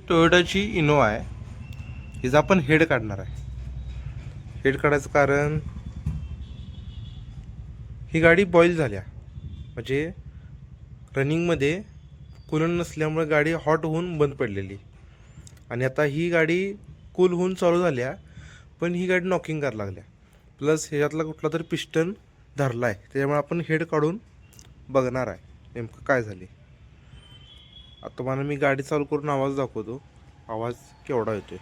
टोयोटाची Innova आहे. हिचा आपण हेड काढणार आहे. हेड काढायचं कारण ही गाडी बॉईल झाल्या, म्हणजे रनिंगमध्ये कूलन नसल्यामुळे गाडी हॉट होऊन बंद पडलेली. आणि आता ही गाडी कूल होऊन चालू झाल्या, पण ही गाडी नॉकिंग करायला लागल्या. प्लस ह्याच्यातला कुठला तरी पिस्टन धरला आहे, त्याच्यामुळे आपण हेड काढून बघणार आहे नेमकं काय झाले. आता तुम्हाला मी गाडी चालू करून आवाज दाखवतो, आवाज केवढा येतोय.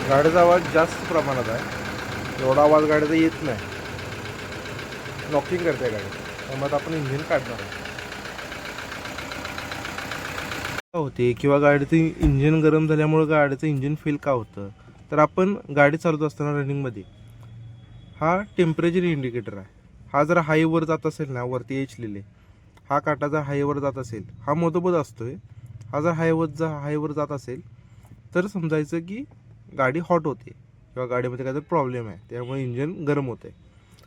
गाडीचा आवाज जास्त प्रमाणात आहे, एवढा आवाज गाडीचा येत नाही. नॉकिंग करते गाडी, त्यामुळे आपण इंजिन काढणार आहे. होते किंवा गाडीचं इंजिन गरम झाल्यामुळे गाडीचं इंजिन फेल का होतं, तर आपण गाडी चालवत असताना रनिंगमध्ये हा टेम्परेचर इंडिकेटर आहे. हा जर हायवर जात असेल ना, वरती एचलेले हा काटा जर हायवर जात असेल, हा मधोमध असतोय. हा जर हायवर जात असेल तर समजायचं की गाडी हॉट होते किंवा गाडीमध्ये काहीतरी प्रॉब्लेम आहे, त्यामुळे इंजिन गरम होते.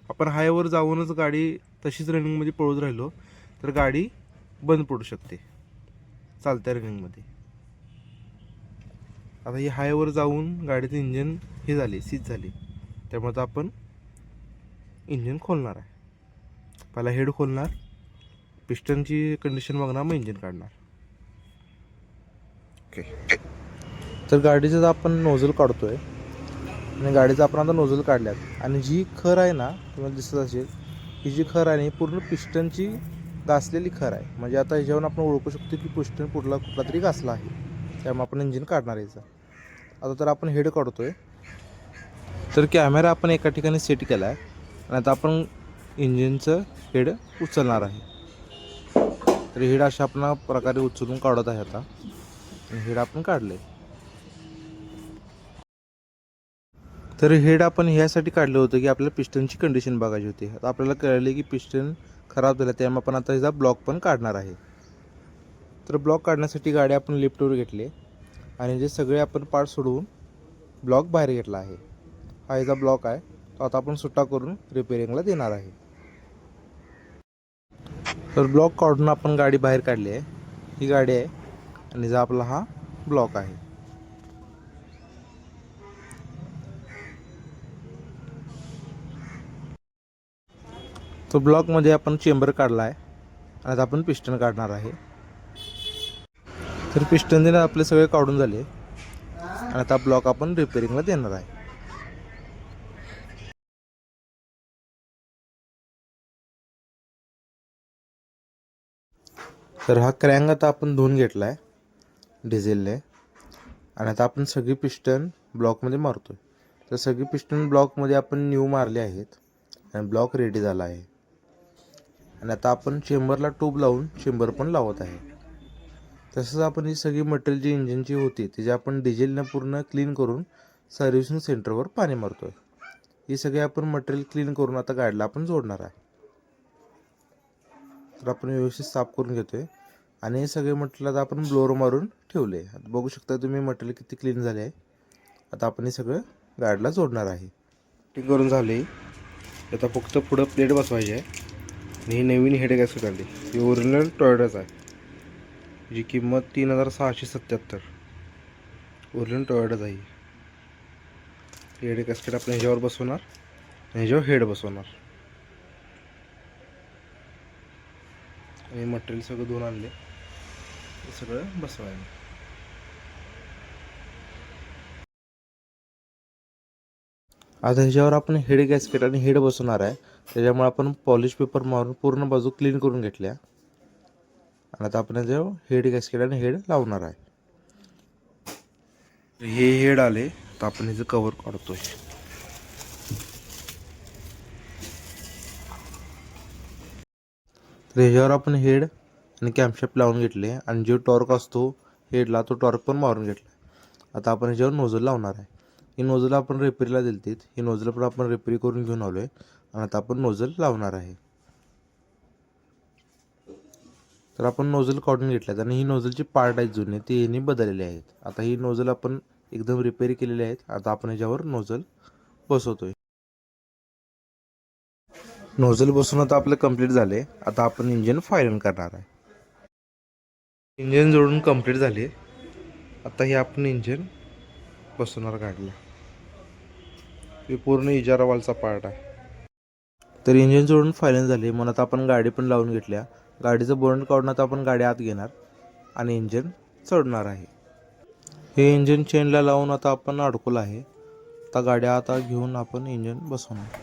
आपण हायवर जाऊनच गाडी तशीच रनिंगमध्ये पळत राहिलो तर गाडी बंद पडू शकते चालत्या रनिंगमध्ये. आता ही हायवर जाऊन गाडीचं इंजिन हे झाले, सीज झाली, त्यामुळे आता आपण इंजिन खोलणार आहे. पहिला हेड खोलणार, पिस्टनची कंडिशन बघणार, मग इंजिन काढणार. ओके. तर गाडीचं आपण नोझल काढतोय आणि गाडीचं आपण आता नोझल काढल्यात. आणि जी खर आहे ना, तुम्हाला दिसत असेल, ही जी खर आहे पूर्ण पिस्टनची घासलेली खर आहे. म्हणजे आता ह्याच्यावरून आपण ओळखू शकतो की पिस्टन कुठला तरी घासला आहे, त्यामुळे आपण इंजिन काढणार याचा. आता तर आपण हेड काढतोय. तर कॅमेरा आपण एका ठिकाणी सेट केला आहे आणि आता आपण इंजिनचं हेड उचलणार आहे. तर हेड अशा आपण प्रकारे उचलून काढत आहे. आता हेड आपण काढले. तर हेड आपण ह्यासाठी काढलं होतं की आपल्याला पिस्टनची कंडिशन बघायची होती. आता आपल्याला कळले की पिस्टन खराब झालं, त्यामुळे आपण आता ह्याचा ब्लॉक पण काढणार आहे. तर ब्लॉक काढण्यासाठी गाडी आपण लिफ्टवर घेतली आणि जे सगळे आपण पार्ट सोडवून ब्लॉक बाहेर घेतला आहे. हा ह्याचा ब्लॉक आहे, तो आता आपण सुट्टा करून रिपेरिंगला देणार आहे. तर ब्लॉक काढून आपण गाडी बाहेर काढली आहे. ही गाडी आहे आणि जा आपला हा ब्लॉक आहे. तो ब्लॉकमध्ये आपण चेंबर काढला आहे आणि आता आपण पिस्टन काढणार आहे. तर पिस्टन देणं आपले सगळे काढून झाले आणि आता ब्लॉक आपण रिपेरिंगला देणार आहे. तर हा क्रँक आता आपण धुवून घेतला आहे डिझेलने आणि आता आपण सगळी पिस्टन ब्लॉकमध्ये मारतो आहे. तर सगळी पिस्टन ब्लॉकमध्ये आपण न्यू मारले आहेत आणि ब्लॉक रेडी झाला आहे. आणि आता आपण चेंबरला ट्यूब लावून चेंबर पण लावत आहे. तसंच आपण ही सगळी मटेरियल जी इंजिनची होती त्याची आपण डिझेलनं पूर्ण क्लीन करून सर्व्हिसिंग सेंटरवर पाणी मारतो आहे. ही सगळी आपण मटेरियल क्लीन करून आता गाडीला आपण जोडणार आहे. तर आपण व्यवस्थित साफ करून घेतो आहे आणि हे सगळे मटेरियल आता आपण ब्लोअर मारून ठेवले. आता बघू शकता तुम्ही मटेरियल किती क्लीन झाले आहे. आता आपण हे सगळं गाडीला जोडणार आहे. ठीक करून झाले. आता फक्त पुढं प्लेट बसवायची आहे आणि ही नवीन हेड गॅसकेट आली. ही ओरिजिनल टोयोटाच आहे, जी किंमत 3677. ओरिजिनल टोयोटाच आहे. हेड गॅसकेट आपण ह्याच्यावर बसवणार आणि ह्याच्यावर हेड बसवणार. आणि मटेरियल सगळं धुवून आणले, हे सगळं बसवायला. आता ह्याच्यावर आपण हेड गॅसकेट आणि हेड बसवणार आहे, त्याच्यामुळे आपण पॉलिश पेपर मारून पूर्ण बाजू क्लीन करून घेतल्या. आणि आता आपण ह्याच्यावर हेड गॅसकेट आणि हेड लावणार आहे. हे हेड आले, तर आपण ह्याचं कवर काढतोय. तर ह्याच्यावर आपण हेड आणि कॅम्पशॅफ्ट लावून घेतले आणि जो टॉर्क असतो हेडला तो टॉर्क पण मारून घेतला. आता आपण ह्याच्यावर नोझल लावणार आहे. ही नोझल आपण रिपेरीला दिलतीत, ही नोझल पण आपण रिपेरी करून घेऊन आलो आहे आणि आता आपण नोझल लावणार आहे. तर आपण नोझल काढून घेतल्यात आणि ही नोझलची पार्ट आहेत जुने ते यांनी बदललेले आहेत. आता ही नोझल आपण एकदम रिपेरी केलेली आहेत. आता आपण याच्यावर नोझल बसवतोय. नोझल बसून आता आपलं कंप्लीट झाले. आता आपण इंजिन फायरिंग करणार आहे. इंजिन जोडून कंप्लीट झाले. आता हे आपण इंजिन बसवणार गाडीला. हे पूर्ण इजारावालचा पार्ट आहे. तर इंजिन जोडून फायरिंग झाली म्हणून आता आपण गाडी पण लावून घेतल्या. गाडीचं बोनट काढून आता आपण गाडी आत घेणार आणि इंजिन चढणार आहे. हे इंजिन चेनला लावून आता आपण अडकवलं आहे. आता गाड्या आता घेऊन आपण इंजिन बसवणार.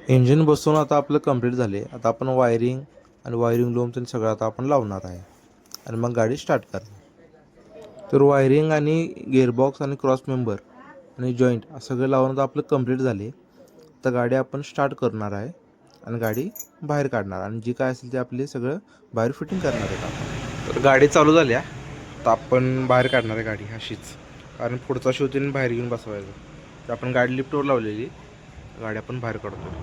इंजिन बसवून आता आपलं कंप्लीट झाले. आता आपण वायरिंग आणि वायरिंग लूम ते सगळं आता आपण लावणार आहे आणि मग गाडी स्टार्ट करणार. तर वायरिंग आणि गिअरबॉक्स आणि क्रॉस मेंबर आणि जॉईंट सगळं लावून आता आपलं कंप्लीट झाले. तर गाडी आपण स्टार्ट करणार आहे आणि गाडी बाहेर काढणार आणि जी काय असेल ते आपले सगळं बाहेर फिटिंग करणार आहे आपण. तर गाडी चालू झाल्या. तर आपण बाहेर काढणार आहे गाडी अशीच, कारण पुढचा शो तीन बाहेर घेऊन बसवायचं. तर आपण गाडी लिफ्टवर लावलेली, गाडी आपण बाहेर काढतो.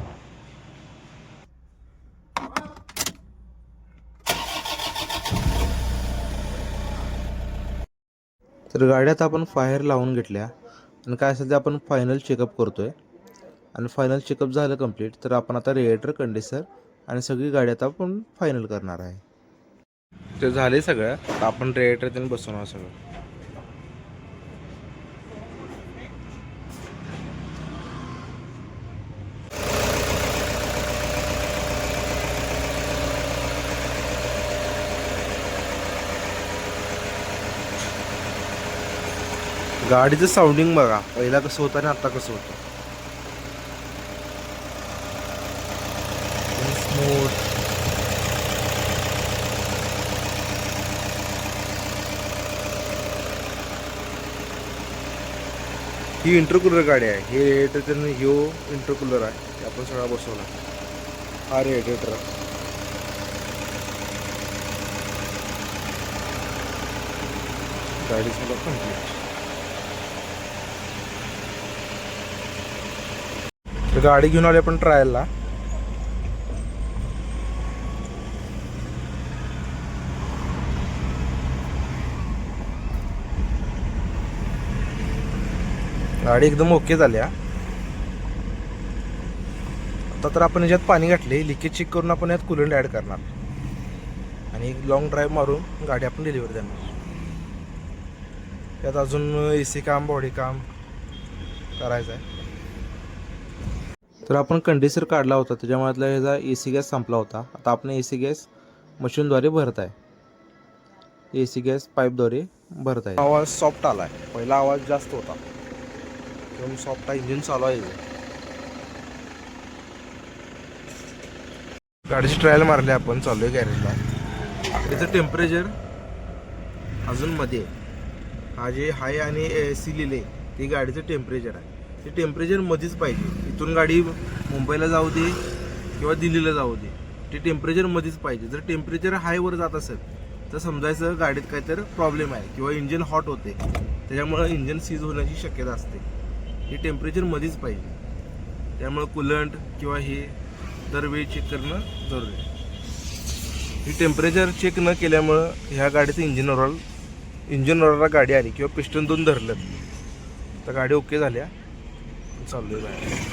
तर गाड्यात आपण फायर लावून घेतल्या आणि काय असेल ते आपण फायनल चेकअप करतोय आणि फायनल चेकअप झालं कंप्लीट. तर आपण आता रेडिएटर कंडेन्सर आणि सगळी गाडी आता आपण फायनल करणार आहे. ते झाले सगळं. आता आपण रेडिएटर त्यांनी बसवणार सगळं. गाडीचं साऊंडिंग बघा, पहिला कसं होतं आणि आता कसं होतं. स्मूथ. ही इंटरकूलर गाडी आहे. हे रेडिएटर ह्यो इंटरकूलर आहे, ते आपण सगळा बसवला. हा रेडिएटर गाडी सगळं कंप्लीट. तर गाडी घेऊन आली आपण ट्रायलला. गाडी एकदम ओके झाली. आता तर आपण याच्यात पाणी घातले, लिकेज चेक करून आपण यात कूलंट ॲड करणार आणि एक लॉंग ड्राईव्ह मारून गाडी आपण डिलिव्हरी देणार. त्यात अजून AC काम, बॉडी काम करायचं आहे. तर आपण कंडेन्सर काढला होता, त्याच्यामुळे ह्याचा AC गॅस संपला होता. आता आपण AC गॅस मशीनद्वारे भरत आहे. AC गॅस पाईपद्वारे भरत आहे. आवाज सॉफ्ट आला आहे, पहिला आवाज जास्त होता. एकदम सॉफ्ट इंजिन चालू आहे. गाडीची ट्रायल मारली आपण, चालू आहे गॅरेजला. त्याचं टेम्परेचर अजून मध्ये हा जे हाय आणि AC लिहिले ते गाडीचं टेम्परेचर आहे. ते टेम्परेचर मध्येच पाहिजे. इथून गाडी मुंबईला जाऊ दे किंवा दिल्लीला जाऊ दे, ते टेम्परेचर मध्येच पाहिजे. जर टेम्परेचर हायवर जात असेल तर समजायचं गाडीत काहीतरी प्रॉब्लेम आहे किंवा इंजिन हॉट होते, त्याच्यामुळं इंजिन सीज होण्याची शक्यता असते. हे टेम्परेचर मध्येच पाहिजे. त्यामुळं कूलंट किंवा हे दरवेळी चेक करणं जरुरी आहे. ही टेम्परेचर चेक न केल्यामुळं ह्या गाडीचं इंजिन ऑइलला गाडी आली किंवा पिस्टन दोन धरलं तर गाडी ओके झाल्या. चालू आहे बाहेर.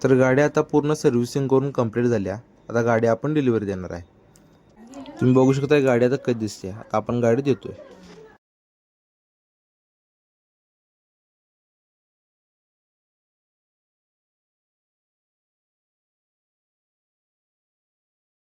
तर गाडी आता पूर्ण सर्व्हिसिंग करून कंप्लीट झाल्या. आता गाडी आपण डिलिव्हरी देणार आहे. तुम्ही बघू शकता गाडी आता कधी दिसते. आता आपण गाडी देतोय.